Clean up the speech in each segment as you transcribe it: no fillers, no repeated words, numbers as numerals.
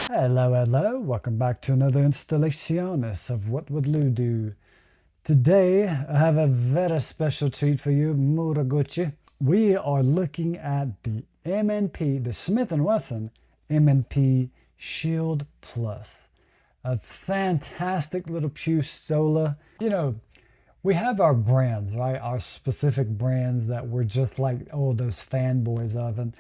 Hello, welcome back to another installationes of What Would Lou Do. Today I have a very special treat for you, Muraguchi. We are looking at the M&P, the Smith & Wesson M&P Shield Plus. A fantastic little pew stola. You know, we have our brands, right? Our specific brands that we're just like, oh, those fanboys of. And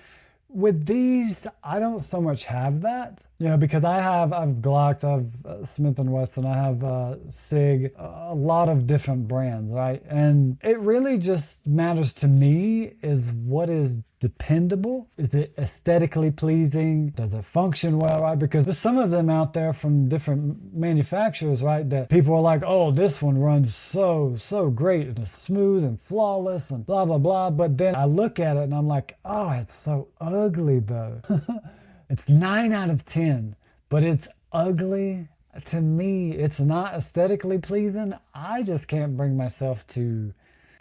with these, I don't so much have that, because I've Glocks, I've Smith & Wesson, I have Sig, a lot of different brands, right? And it really just matters to me is what is dependable. Is it aesthetically pleasing? Does it function well, right? Because there's some of them out there from different manufacturers, right, that people are like, oh, this one runs so great and it's smooth and flawless and blah, blah, blah. But then I look at it and I'm like, oh, it's so ugly though. It's 9 out of 10, but it's ugly. To me, it's not aesthetically pleasing. I just can't bring myself to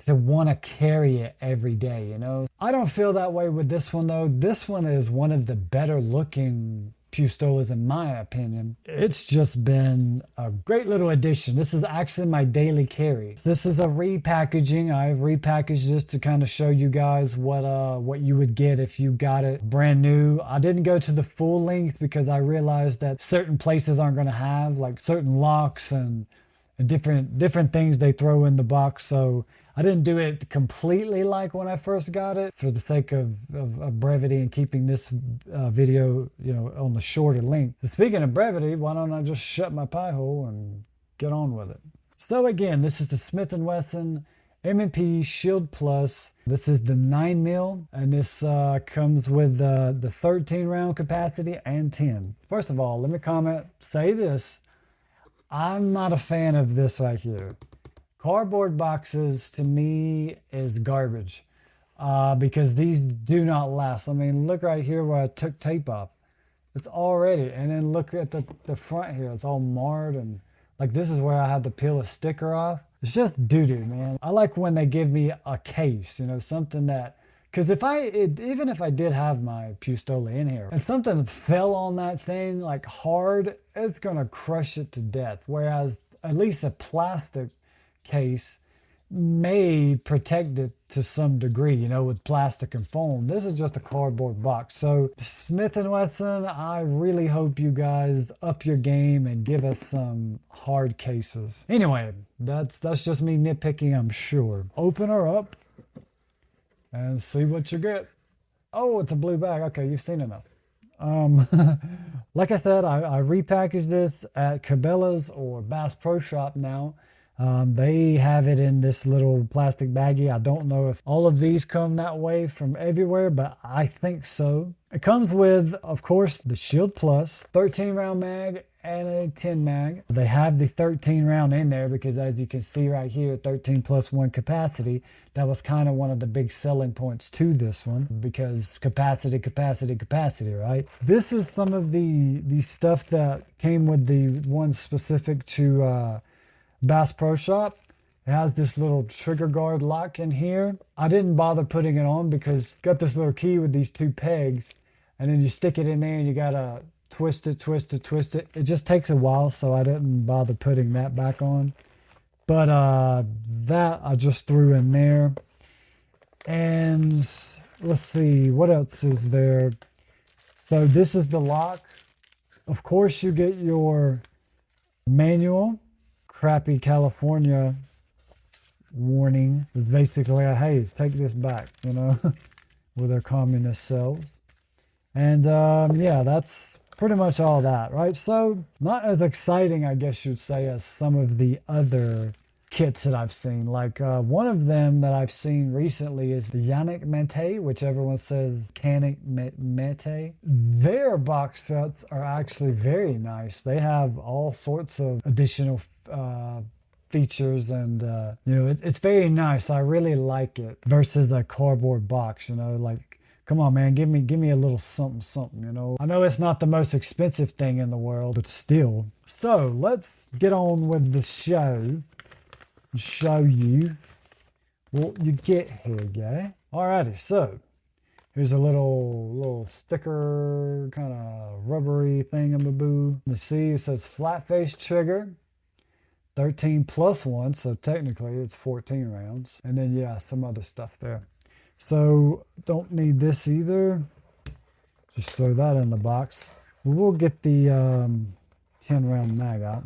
want to carry it every day, I don't feel that way with this one though. This one is one of the better looking pew stolas in my opinion. It's just been a great little addition. This is actually my daily carry. This is a repackaging. I've repackaged this to kind of show you guys what you would get if you got it brand new. I didn't go to the full length because I realized that certain places aren't going to have like certain locks and different things they throw in the box. So I didn't do it completely like when I first got it for the sake of brevity and keeping this video, on the shorter length. So speaking of brevity, why don't I just shut my pie hole and get on with it? So again, this is the Smith & Wesson M&P Shield Plus. This is the 9mm, and this comes with the 13 round capacity and 10. First of all, let me say this. I'm not a fan of this right here. Cardboard boxes to me is garbage because these do not last. I mean, look right here where I took tape off. It's already, and then look at the front here. It's all marred, and like this is where I had to peel a sticker off. It's just doo-doo, man. I like when they give me a case, something that, because even if I did have my pew stola in here and something fell on that thing like hard, it's gonna crush it to death. Whereas at least a plastic case may protect it to some degree, with plastic and foam. This is just a cardboard box. So Smith & Wesson, I really hope you guys up your game and give us some hard cases. Anyway, that's just me nitpicking, I'm sure. Open her up and see what you get. Oh, it's a blue bag. Okay, you've seen enough. Like I said, I repackaged this at Cabela's or Bass Pro Shop now. They have it in this little plastic baggie. I don't know if all of these come that way from everywhere, but I think so. It comes with, of course, the Shield Plus, 13 round mag and a 10 mag. They have the 13 round in there because as you can see right here, 13 plus 1 capacity. That was kind of one of the big selling points to this one because capacity, right? This is some of the stuff that came with the one specific to Bass Pro Shop. It has this little trigger guard lock in here. I didn't bother putting it on because it's got this little key with these 2 pegs, and then you stick it in there and you gotta twist it. It just takes a while, so I didn't bother putting that back on. But that I just threw in there. And let's see, what else is there? So this is the lock. Of course, you get your manual. Crappy California warning is basically a, hey, take this back, with their communist selves. And yeah, that's pretty much all that, right? So not as exciting, I guess you'd say, as some of the other kits that I've seen. Like one of them that I've seen recently is the Yannick Mete, which everyone says Canik Mete. Their box sets are actually very nice. They have all sorts of additional features, and it's very nice. I really like it versus a cardboard box. Like, come on, man, give me a little something. I know it's not the most expensive thing in the world, but still. So let's get on with the show. Show you what you get here, guy. Alrighty, so Here's a little sticker, kind of rubbery thingamaboo. You see it says flat face trigger, 13 plus 1, so technically it's 14 rounds. And then yeah, some other stuff there. So don't need this either. Just throw that in the box. We'll get the 10 round mag out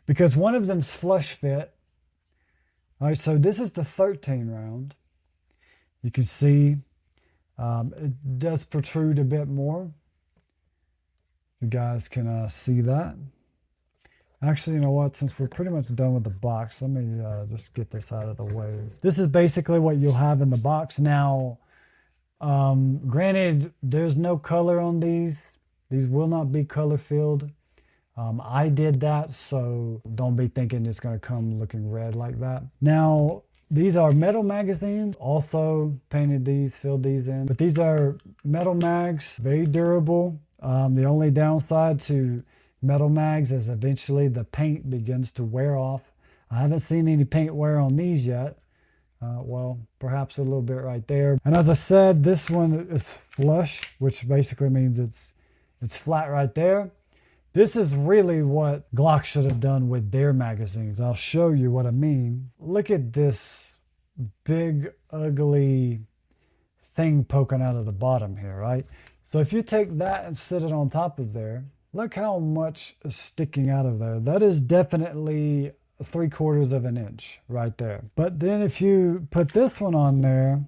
because one of them's flush fit. All right, so this is the 13 round. You can see it does protrude a bit more. You guys can see that. Actually, you know what? Since we're pretty much done with the box, let me just get this out of the way. This is basically what you'll have in the box. Now, granted, there's no color on these. These will not be color filled. I did that, so don't be thinking it's going to come looking red like that. Now, these are metal magazines. Also painted these, filled these in. But these are metal mags, very durable. The only downside to metal mags is eventually the paint begins to wear off. I haven't seen any paint wear on these yet. Well, perhaps a little bit right there. And as I said, this one is flush, which basically means it's flat right there. This is really what Glock should have done with their magazines. I'll show you what I mean. Look at this big, ugly thing poking out of the bottom here, right? So if you take that and sit it on top of there, look how much is sticking out of there. That is definitely 3/4 of an inch right there. But then if you put this one on there,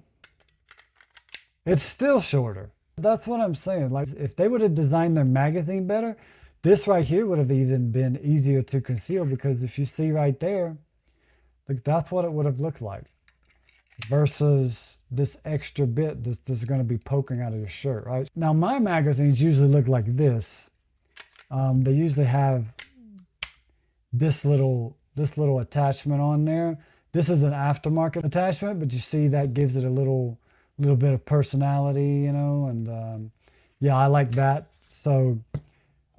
it's still shorter. That's what I'm saying. Like if they would have designed their magazine better, this right here would have even been easier to conceal, because if you see right there, like that's what it would have looked like versus this extra bit that's going to be poking out of your shirt, right? Now my magazines usually look like this. They usually have this little attachment on there. This is an aftermarket attachment, but you see that gives it a little bit of personality, you know, and yeah, I like that. So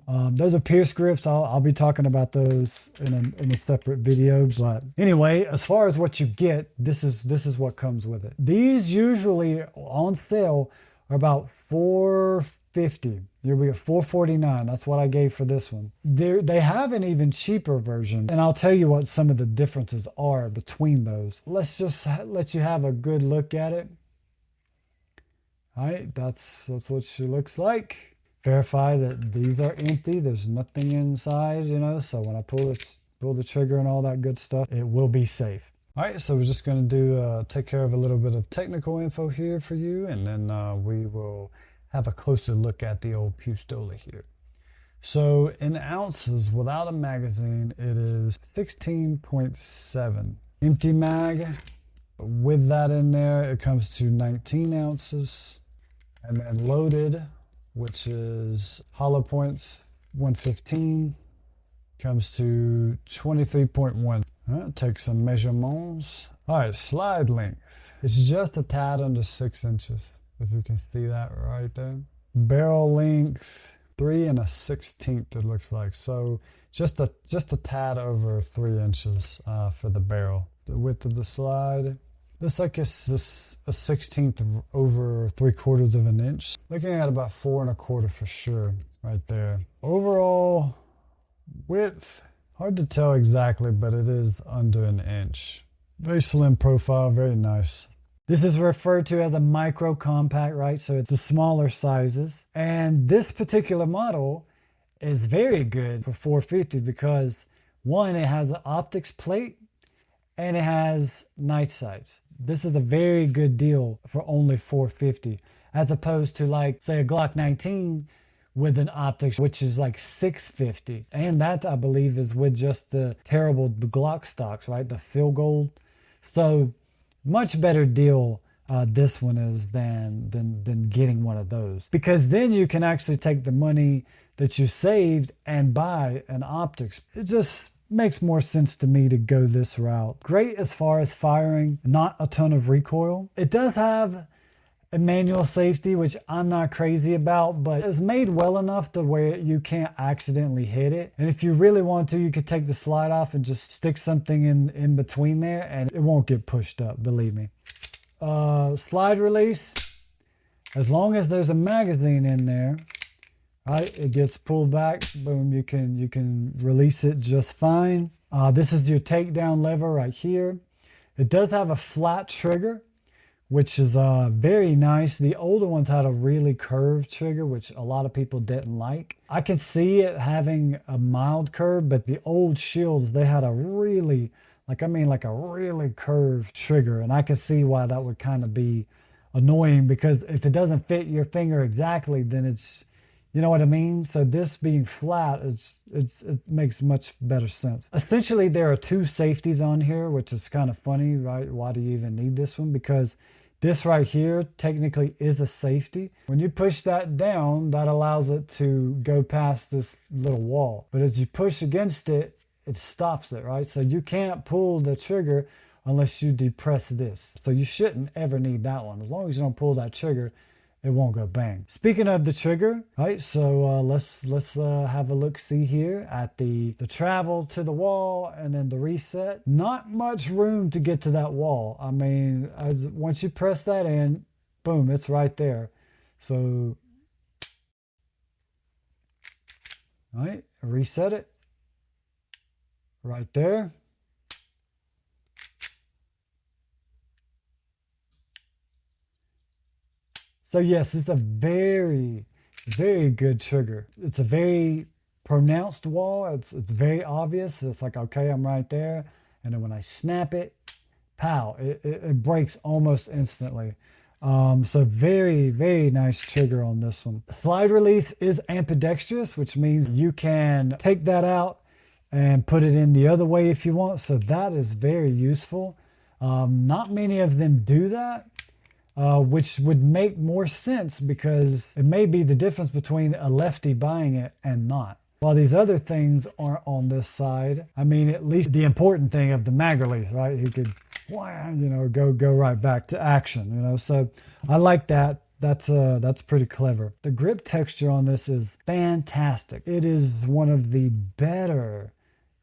those are Pierce grips. I'll be talking about those in a separate video. But anyway, as far as what you get, this is what comes with it. These usually on sale are about $4.50. You'll be at $4.49. That's what I gave for this one. They have an even cheaper version, and I'll tell you what some of the differences are between those. Let's just let you have a good look at it. All right, that's what she looks like. Verify that these are empty. There's nothing inside, you know, so when I pull the trigger and all that good stuff, it will be safe. All right, so we're just going to take care of a little bit of technical info here for you, and then we will have a closer look at the old Pistola here. So in ounces, without a magazine, it is 16.7. Empty mag, with that in there, it comes to 19 ounces. And then loaded, which is hollow points 115, comes to 23.1. Take some measurements. All right, slide length. It's just a tad under 6 inches, if you can see that right there. Barrel length, 3 1/16, it looks like. So just a tad over 3 inches for the barrel. The width of the slide, looks like it's a 1/16 over 3/4 of an inch. Looking at about 4 1/4 for sure, right there. Overall width, hard to tell exactly, but it is under an inch. Very slim profile, very nice. This is referred to as a micro compact, right? So it's the smaller sizes. And this particular model is very good for $4.50 because one, it has an optics plate and it has night sights. This is a very good deal for only $4.50, as opposed to like say a Glock 19 with an optics, which is like $6.50. And that I believe is with just the terrible Glock stocks, right? The fill gold. So much better deal this one is than getting one of those, because then you can actually take the money that you saved and buy an optics. It just makes more sense to me to go this route. Great as far as firing, not a ton of recoil. It does have a manual safety, which I'm not crazy about, but it's made well enough to where you can't accidentally hit it. And if you really want to, you could take the slide off and just stick something in between there and it won't get pushed up, believe me. Slide release, as long as there's a magazine in there, right, it gets pulled back, boom, you can release it just fine. This is your takedown lever right here. It does have a flat trigger, which is very nice. The older ones had a really curved trigger, which a lot of people didn't like. I can see it having a mild curve, but the old Shields, they had a really, like a really curved trigger. And I can see why that would kind of be annoying, because if it doesn't fit your finger exactly, then it's, you know what I mean? So this being flat, it makes much better sense. Essentially, there are two safeties on here, which is kind of funny, right? Why do you even need this one? Because this right here technically is a safety. When you push that down, that allows it to go past this little wall. But as you push against it, it stops it, right? So you can't pull the trigger unless you depress this. So you shouldn't ever need that one. As long as you don't pull that trigger, it won't go bang. Speaking of the trigger, right? So let's have a look see here at the travel to the wall and then the reset. Not much room to get to that wall. I mean, once you press that in, boom, it's right there. So, right, reset it right there. So yes, it's a very, very good trigger. It's a very pronounced wall. It's very obvious. It's like, okay, I'm right there. And then when I snap it, pow, it breaks almost instantly. So very, very nice trigger on this one. Slide release is ambidextrous, which means you can take that out and put it in the other way if you want. So that is very useful. Not many of them do that. Which would make more sense because it may be the difference between a lefty buying it and not. While these other things aren't on this side, I mean, at least the important thing of the mag release, right? He could, you know, go right back to action, you know. So I like that. That's pretty clever. The grip texture on this is fantastic. It is one of the better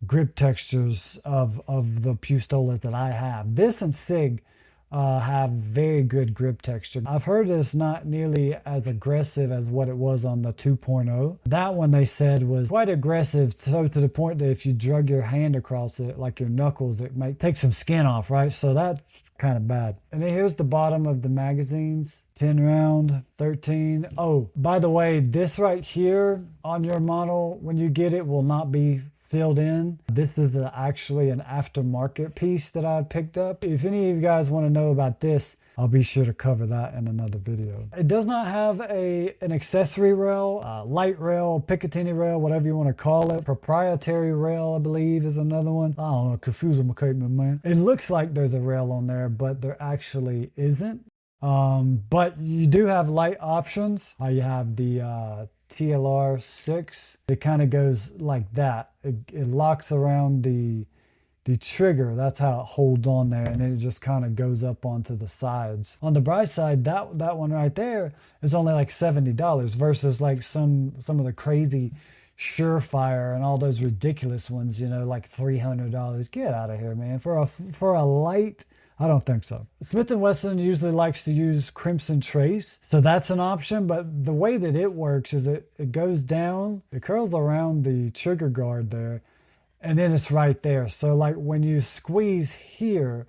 grip textures of the Pistolas that I have. This and Sig have very good grip texture. I've heard it's not nearly as aggressive as what it was on the 2.0. That one they said was quite aggressive, so to the point that if you drug your hand across it, like your knuckles, it might take some skin off, right? So that's kind of bad. And then here's the bottom of the magazines. 10 round, 13. Oh, by the way, this right here on your model, when you get it, will not be filled in. This is actually an aftermarket piece that I picked up. If any of you guys want to know about this, I'll be sure to cover that in another video. It does not have an accessory rail, light rail, Picatinny rail, whatever you want to call it. Proprietary rail, I believe, is another one. I don't know, confusing my man. It looks like there's a rail on there, but there actually isn't. But you do have light options. You have the TLR 6. It kind of goes like that. It locks around the trigger. That's how it holds on there, and then it just kind of goes up onto the sides. On the bright side, that one right there is only like $70 versus like some of the crazy Surefire and all those ridiculous ones, you know, like $300. Get out of here, man. For a light, I don't think so. Smith & Wesson usually likes to use Crimson Trace, so that's an option, but the way that it works is it goes down, it curls around the trigger guard there, and then it's right there. So like when you squeeze here,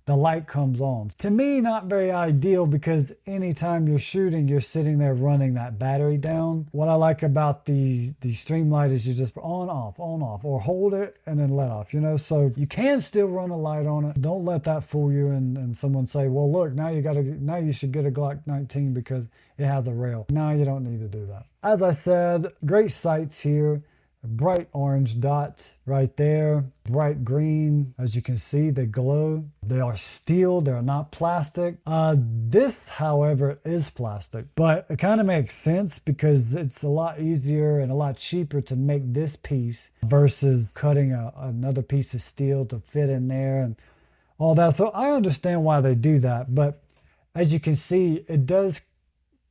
the light comes on. To me, not very ideal because anytime you're shooting, you're sitting there running that battery down. What I like about the Streamlight is you just on, off, or hold it and then let off, you know? So you can still run a light on it. Don't let that fool you and someone say, well, look, now you should get a Glock 19 because it has a rail. No, you don't need to do that. As I said, great sights here. A bright orange dot right there, bright green. As you can see, they glow. They are steel, they're not plastic. This, however, is plastic, but it kind of makes sense because it's a lot easier and a lot cheaper to make this piece versus cutting another piece of steel to fit in there and all that. So I understand why they do that, but as you can see, it does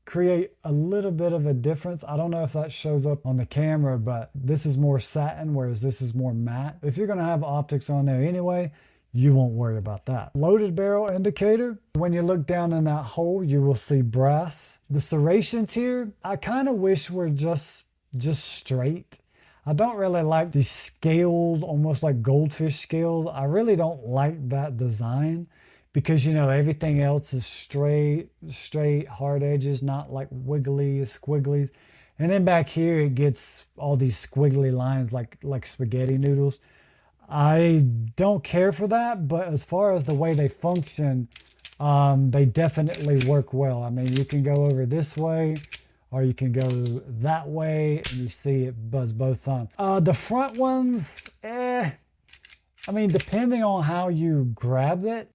create a little bit of a difference. I don't know if that shows up on the camera, but this is more satin, whereas this is more matte. If you're going to have optics on there anyway, you won't worry about that. Loaded barrel indicator. When you look down in that hole, you will see brass. The serrations here, I kind of wish were just straight. I don't really like the scaled, almost like goldfish scaled. I really don't like that design because, you know, everything else is straight, hard edges, not like wiggly, squigglies. And then back here, it gets all these squiggly lines like spaghetti noodles. I don't care for that, but as far as the way they function, they definitely work well. I mean, you can go over this way, or you can go that way, and you see it buzz both times. The front ones, I mean, depending on how you grab it,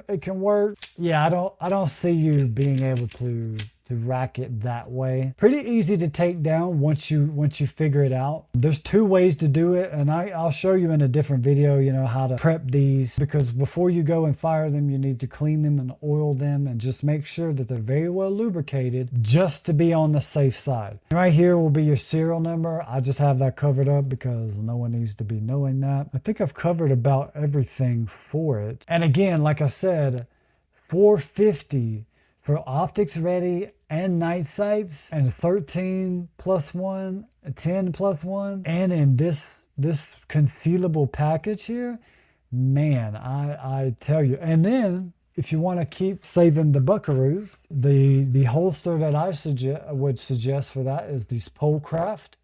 it can work. Yeah, I don't see you being able to rack it that way. Pretty easy to take down once you figure it out. There's two ways to do it, and I'll show you in a different video, you know, how to prep these, because before you go and fire them, you need to clean them and oil them and just make sure that they're very well lubricated just to be on the safe side. Right here will be your serial number. I just have that covered up because no one needs to be knowing that. I think I've covered about everything for it. And again, like I said, $450 for optics ready and night sights, and 13 plus 1, 10 plus 1, and in this concealable package here, man, I tell you. And then if you want to keep saving the buckaroos, the holster that I would suggest for that is these Polecraft,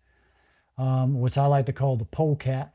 which I like to call the Polecat.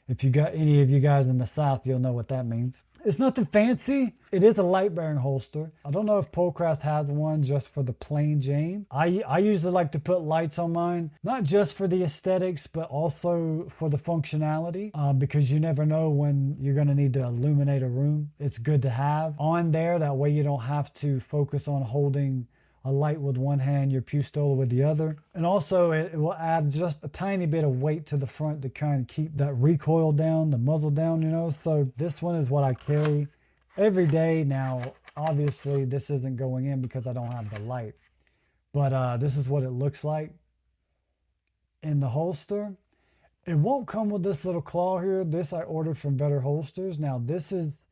If you got any of you guys in the South, you'll know what that means. It's nothing fancy. It is a light bearing holster. I don't know if Polecraft has one just for the plain Jane. I usually like to put lights on mine, not just for the aesthetics, but also for the functionality, because you never know when you're going to need to illuminate a room. It's good to have on there. That way you don't have to focus on holding a light with one hand, your pistola with the other. And also it will add just a tiny bit of weight to the front to kind of keep that recoil down, the muzzle down, you know. So this one is what I carry every day. Now, obviously this isn't going in because I don't have the light, but this is what it looks like in the holster. It won't come with this little claw here. This I ordered from Better Holsters. Now this is,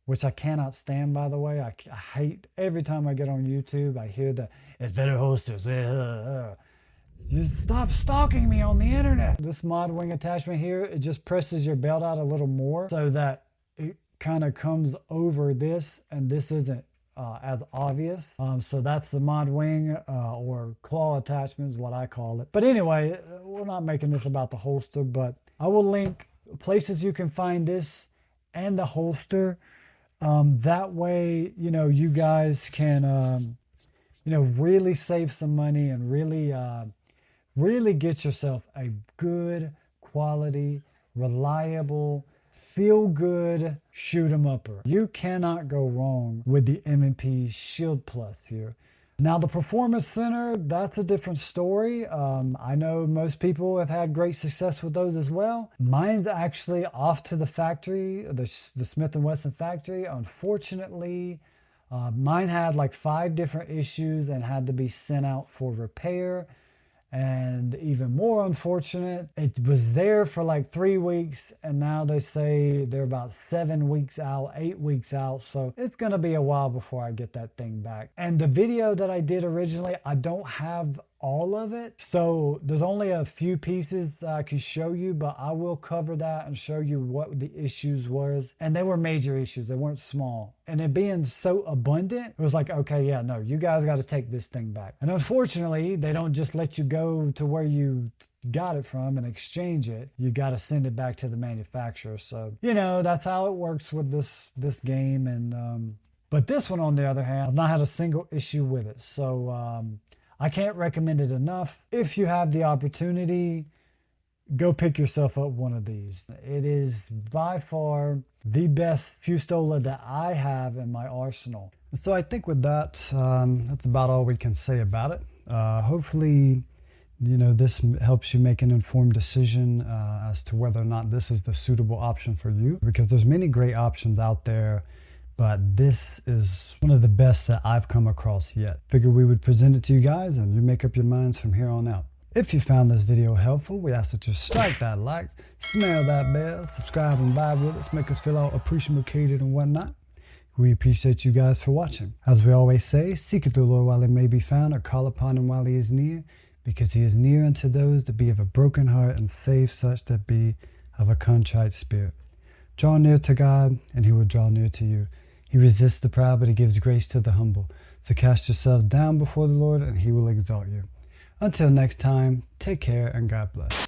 which I cannot stand, by the way. I hate every time I get on YouTube, I hear that it's Better Holsters. You stop stalking me on the internet. This mod wing attachment here, it just presses your belt out a little more so that it kind of comes over this, and this isn't as obvious. So that's the mod wing or claw attachment is what I call it. But anyway, we're not making this about the holster, but I will link places you can find this and the holster. That way, you know, you guys can, you know, really save some money and really get yourself a good quality, reliable, feel good shoot 'em upper. You cannot go wrong with the M&P Shield Plus here. Now the Performance Center, that's a different story. I know most people have had great success with those as well. Mine's actually off to the factory, the Smith & Wesson factory. Unfortunately, mine had like 5 different issues and had to be sent out for repair. And even more unfortunate, it was there for like 3 weeks, and now they say they're about 7 weeks out, 8 weeks out. So it's gonna be a while before I get that thing back. And the video that I did originally, I don't have all of it. So there's only a few pieces that I can show you, but I will cover that and show you what the issues was. And they were major issues, they weren't small. And it being so abundant, it was like, okay, yeah, no, you guys got to take this thing back. And unfortunately, they don't just let you go to where you got it from and exchange it. You got to send it back to the manufacturer. So, you know, that's how it works with this game. And but this one, on the other hand, I've not had a single issue with it. So I can't recommend it enough. If you have the opportunity, go pick yourself up one of these. It is by far the best pistola that I have in my arsenal. So I think with that, that's about all we can say about it. Hopefully, you know, this helps you make an informed decision as to whether or not this is the suitable option for you, because there's many great options out there, but this is one of the best that I've come across yet. Figured we would present it to you guys and you make up your minds from here on out. If you found this video helpful, we ask that you strike that like, smell that bell, subscribe and vibe with us, make us feel all appreciated and whatnot. We appreciate you guys for watching. As we always say, seek the Lord while he may be found, or call upon him while he is near, because he is near unto those that be of a broken heart, and save such that be of a contrite spirit. Draw near to God, and he will draw near to you. He resists the proud, but he gives grace to the humble. So cast yourselves down before the Lord, and he will exalt you. Until next time, take care and God bless.